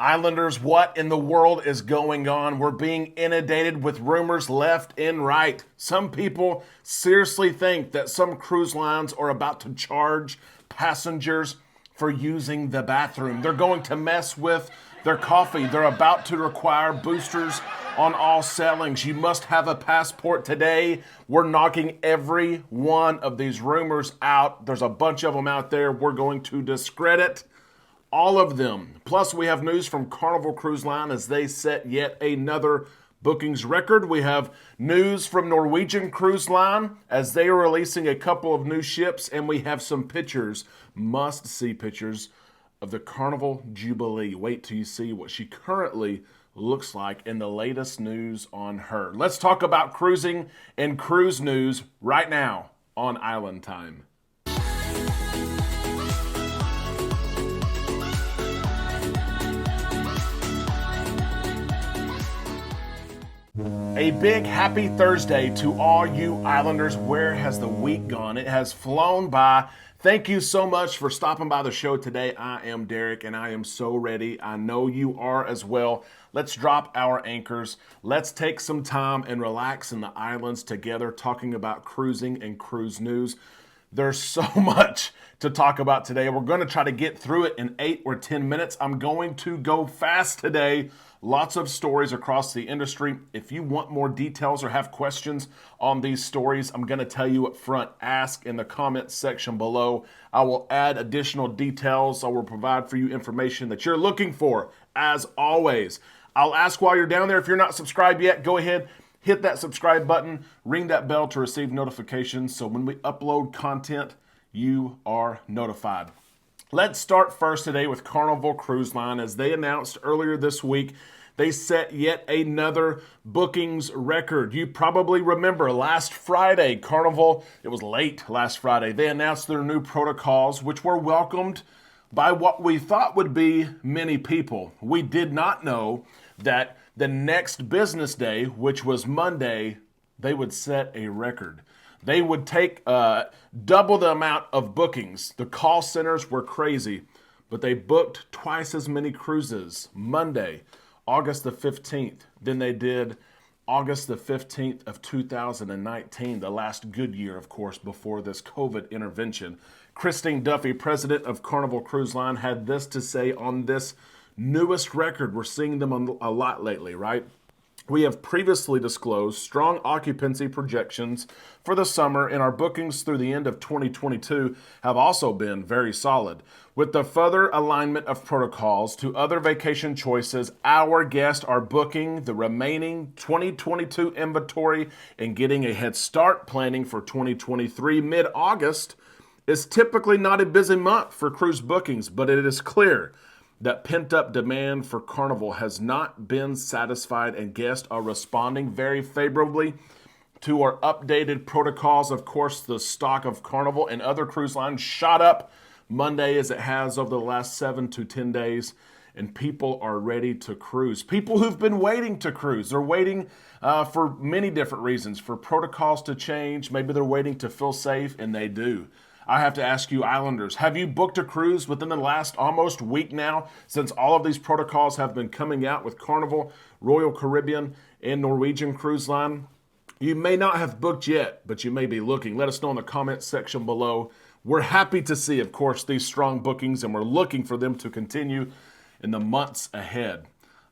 Islanders, what in the world is going on? We're being inundated with rumors left and right. Some people seriously think that some cruise lines are about to charge passengers for using the bathroom. They're going to mess with their coffee. They're about to require boosters on all sailings. You must have a passport today. We're knocking every one of these rumors out. There's a bunch of them out there. We're going to discredit all of them. Plus, we have news from Carnival Cruise Line as they set yet another bookings record. We have news from Norwegian Cruise Line as they are releasing a couple of new ships, and we have some pictures, must-see pictures, of the Carnival Jubilee. Wait till you see what she currently looks like in the latest news on her. Let's talk about cruising and cruise news right now on Island Time. A big happy Thursday to all you Islanders. Where has the week gone? It has flown by. Thank you so much for stopping by the show today. I am Derek, and I am so ready. I know you are as well. Let's drop our anchors. Let's take some time and relax in the islands together, talking about cruising and cruise news. There's so much to talk about today. We're going to try to get through it in 8 or 10 minutes. I'm going to go fast today. Lots of stories across the industry. If you want more details or have questions on these stories, I'm going to tell you up front. Ask in the comments section below. I will add additional details. I will provide for you information that you're looking for, as always. I'll ask while you're down there, if you're not subscribed yet, go ahead, hit that subscribe button, ring that bell to receive notifications so when we upload content, you are notified. Let's start first today with Carnival Cruise Line. As they announced earlier this week, they set yet another bookings record. You probably remember last Friday, Carnival, it was late last Friday, they announced their new protocols, which were welcomed by what we thought would be many people. We did not know that the next business day, which was Monday, they would set a record. They would take double the amount of bookings. The call centers were crazy, but they booked twice as many cruises Monday, August the 15th, than they did August the 15th of 2019, the last good year, of course, before this COVID intervention. Christine Duffy, president of Carnival Cruise Line, had this to say on this newest record. We're seeing them a lot lately, right? We have previously disclosed strong occupancy projections for the summer, and our bookings through the end of 2022 have also been very solid. With the further alignment of protocols to other vacation choices, our guests are booking the remaining 2022 inventory and getting a head start planning for 2023. Mid-August is typically not a busy month for cruise bookings, but it is clear that pent-up demand for Carnival has not been satisfied, and guests are responding very favorably to our updated protocols. Of course, the stock of Carnival and other cruise lines shot up Monday as it has over the last 7 to 10 days, and people are ready to cruise. People who've been waiting to cruise, they're waiting for many different reasons, for protocols to change. Maybe they're waiting to feel safe, and they do. I have to ask you, Islanders, have you booked a cruise within the last almost week now, since all of these protocols have been coming out with Carnival, Royal Caribbean, and Norwegian Cruise Line? You may not have booked yet, but you may be looking. Let us know in the comments section below. We're happy to see, of course, these strong bookings, and we're looking for them to continue in the months ahead.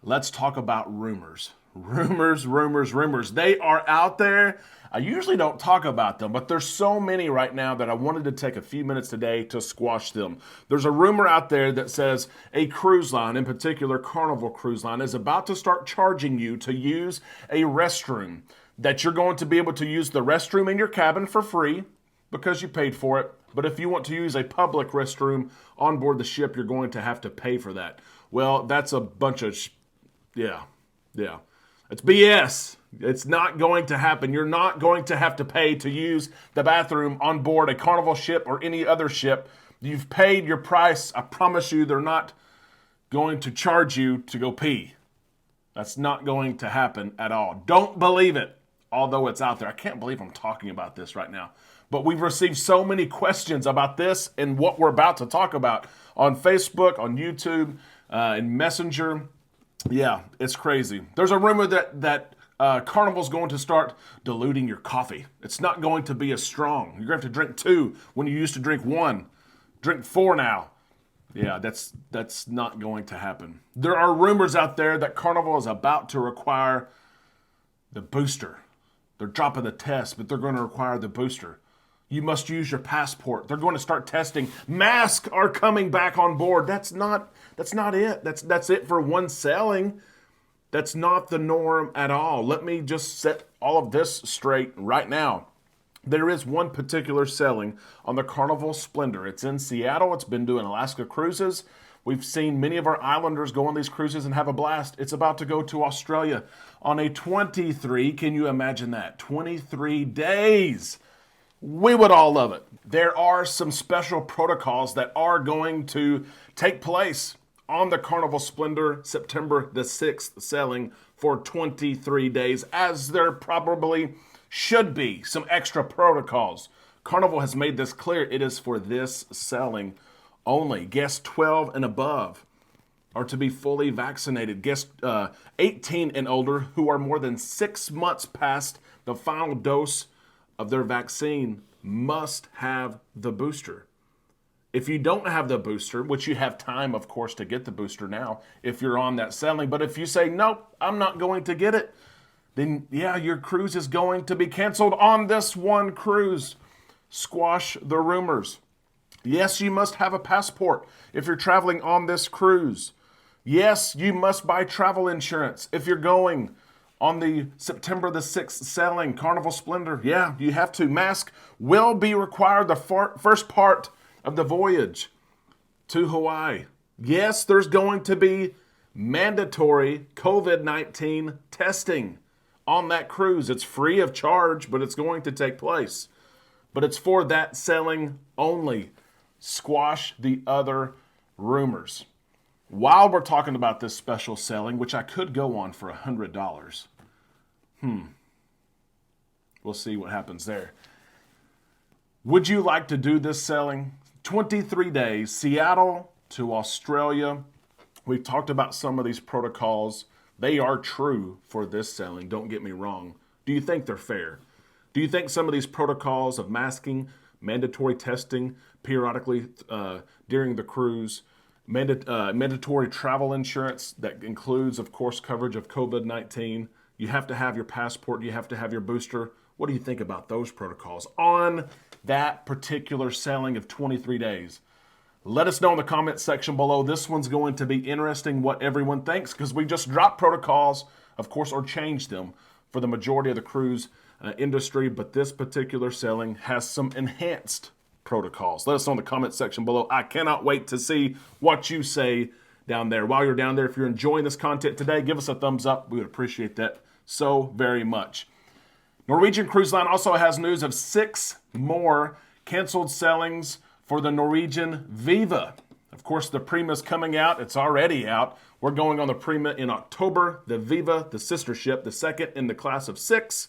Let's talk about rumors. Rumors. They are out there. I usually don't talk about them, but there's so many right now that I wanted to take a few minutes today to squash them. There's a rumor out there that says a cruise line, in particular Carnival Cruise Line, is about to start charging you to use a restroom, that you're going to be able to use the restroom in your cabin for free because you paid for it. But if you want to use a public restroom on board the ship, you're going to have to pay for that. Well, that's a bunch of yeah. It's BS. It's not going to happen. You're not going to have to pay to use the bathroom on board a Carnival ship or any other ship. You've paid your price. I promise you they're not going to charge you to go pee. That's not going to happen at all. Don't believe it, although it's out there. I can't believe I'm talking about this right now. But we've received so many questions about this and what we're about to talk about on Facebook, on YouTube. and Messenger. Yeah, it's crazy. There's a rumor that Carnival's going to start diluting your coffee. It's not going to be as strong. You're going to have to drink 2 when you used to drink 1. Drink 4 now. Yeah, that's not going to happen. There are rumors out there that Carnival is about to require the booster. They're dropping the test, but they're going to require the booster. You must use your passport. They're going to start testing. Masks are coming back on board. That's not it. That's it for one sailing. That's not the norm at all. Let me just set all of this straight right now. There is one particular sailing on the Carnival Splendor. It's in Seattle. It's been doing Alaska cruises. We've seen many of our islanders go on these cruises and have a blast. It's about to go to Australia on a 23, can you imagine that? 23 days. We would all love it. There are some special protocols that are going to take place on the Carnival Splendor September the 6th sailing for 23 days, as there probably should be some extra protocols. Carnival has made this clear. It is for this sailing only. Guests 12 and above are to be fully vaccinated. Guests 18 and older who are more than 6 months past the final dose of their vaccine must have the booster. If you don't have the booster, which you have time, of course, to get the booster now if you're on that sailing, but if you say, nope, I'm not going to get it, then yeah, your cruise is going to be canceled on this one cruise. Squash the rumors. Yes, you must have a passport if you're traveling on this cruise. Yes, you must buy travel insurance if you're going on the September the 6th sailing, Carnival Splendor. Yeah, you have to. Mask will be required the first part of the voyage to Hawaii. Yes, there's going to be mandatory COVID-19 testing on that cruise. It's free of charge, but it's going to take place. But it's for that sailing only. Squash the other rumors. While we're talking about this special sailing, which I could go on for $100, we'll see what happens there. Would you like to do this sailing? 23 days, Seattle to Australia. We've talked about some of these protocols. They are true for this sailing, don't get me wrong. Do you think they're fair? Do you think some of these protocols of masking, mandatory testing periodically during the cruise, mandatory travel insurance that includes, of course, coverage of COVID-19, you have to have your passport, you have to have your booster. What do you think about those protocols on that particular sailing of 23 days? Let us know in the comments section below. This one's going to be interesting what everyone thinks, because we just dropped protocols, of course, or changed them for the majority of the cruise industry, but this particular sailing has some enhanced protocols. Let us know in the comments section below. I cannot wait to see what you say down there. While you're down there, if you're enjoying this content today, give us a thumbs up. We would appreciate that so very much. Norwegian Cruise Line also has news of 6 more canceled sailings for the Norwegian Viva. Of course, the Prima is coming out. It's already out. We're going on the Prima in October. The Viva, the sister ship, the second in the class of 6,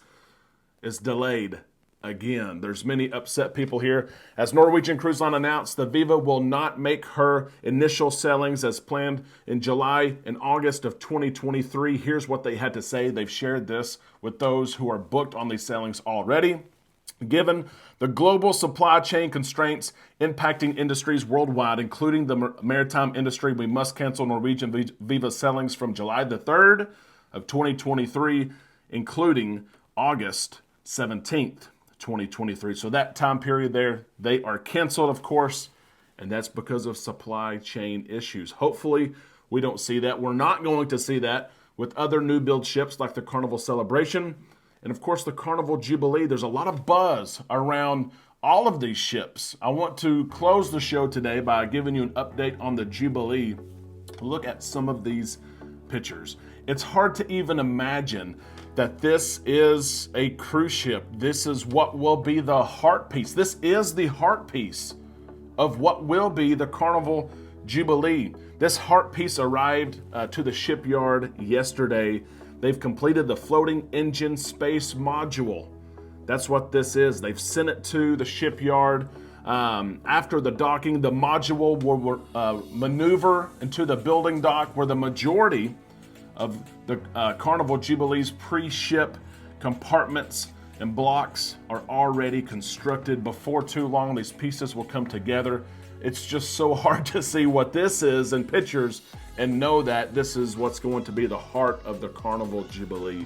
is delayed again. There's many upset people here. As Norwegian Cruise Line announced, the Viva will not make her initial sailings as planned in July and August of 2023. Here's what they had to say. They've shared this with those who are booked on these sailings already. Given the global supply chain constraints impacting industries worldwide, including the maritime industry, we must cancel Norwegian Viva sailings from July the 3rd of 2023, including August 17th, 2023. So that time period there, they are canceled, of course, and that's because of supply chain issues. Hopefully, we don't see that. We're not going to see that with other new build ships like the Carnival Celebration and, of course, the Carnival Jubilee. There's a lot of buzz around all of these ships. I want to close the show today by giving you an update on the Jubilee. Look at some of these pictures. It's hard to even imagine that this is a cruise ship. This is what will be the heart piece. This is the heart piece of what will be the Carnival Jubilee. This heart piece arrived to the shipyard yesterday. They've completed the floating engine space module. That's what this is. They've sent it to the shipyard. After the docking, the module will maneuver into the building dock where the majority of the Carnival Jubilee's pre-ship compartments and blocks are already constructed. Before too long, these pieces will come together. It's just so hard to see what this is in pictures and know that this is what's going to be the heart of the Carnival Jubilee.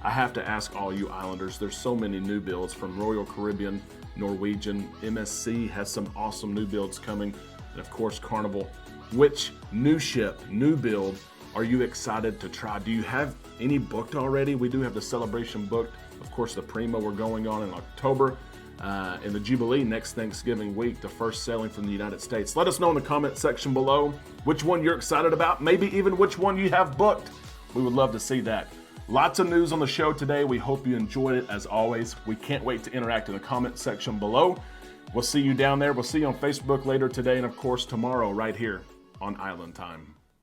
I have to ask all you islanders, there's so many new builds from Royal Caribbean, Norwegian, MSC has some awesome new builds coming, and of course Carnival. Which new ship, new build are you excited to try? Do you have any booked already? We do have the Celebration booked. Of course, the Prima we're going on in October. And the Jubilee next Thanksgiving week, the first sailing from the United States. Let us know in the comment section below which one you're excited about, maybe even which one you have booked. We would love to see that. Lots of news on the show today. We hope you enjoyed it as always. We can't wait to interact in the comment section below. We'll see you down there. We'll see you on Facebook later today and of course tomorrow right here on Island Time.